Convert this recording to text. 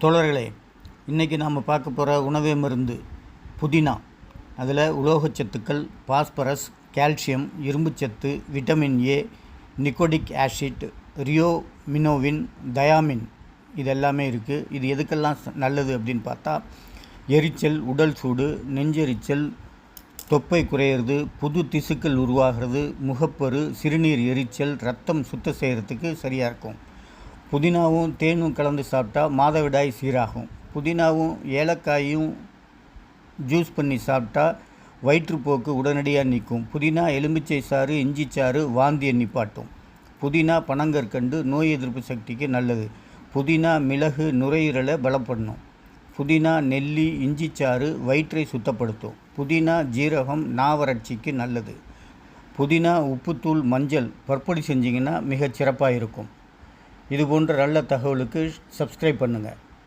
தோழர்களே, இன்றைக்கி நாம் பார்க்க போகிற உணவே மருந்து புதினா. அதில் உலோகச்சத்துக்கள், பாஸ்பரஸ், கால்சியம், இரும்புச்சத்து, விட்டமின் ஏ, நிக்கோடிக் ஆசிட், ரியோமினோவின், தயாமின் இதெல்லாமே இருக்குது. இது எதுக்கெல்லாம் நல்லது அப்படின்னு பார்த்தா, எரிச்சல், உடல் சூடு, நெஞ்செரிச்சல், தொப்பை குறையிறது, புது திசுக்கள் உருவாகிறது, முகப்பரு, சிறுநீர் எரிச்சல், ரத்தம் சுத்தம் செய்கிறதுக்கு சரியாக இருக்கும். புதினாவும் தேனும் கலந்து சாப்பிட்டா மாதவிடாய் சீராகும். புதினாவும் ஏலக்காயும் ஜூஸ் பண்ணி சாப்பிட்டா வயிற்றுப்போக்கு உடனடியாக நிற்கும். புதினா எலுமிச்சை சாறு, இஞ்சி சாறு வாந்தியை நிப்பாட்டும். புதினா பனங்கற்கண்டு நோய் எதிர்ப்பு சக்திக்கு நல்லது. புதினா மிளகு நுரையீரலை பலப்படணும். புதினா நெல்லி இஞ்சி சாறு வயிற்றை சுத்தப்படுத்தும். புதினா ஜீரகம் நாவறட்சிக்கு நல்லது. புதினா உப்புத்தூள் மஞ்சள் பற்பொடி செஞ்சிங்கன்னா மிகச் சிறப்பாக இருக்கும். இது போன்ற நல்ல தகவலுக்கு சப்ஸ்கிரைப் பண்ணுங்கள்.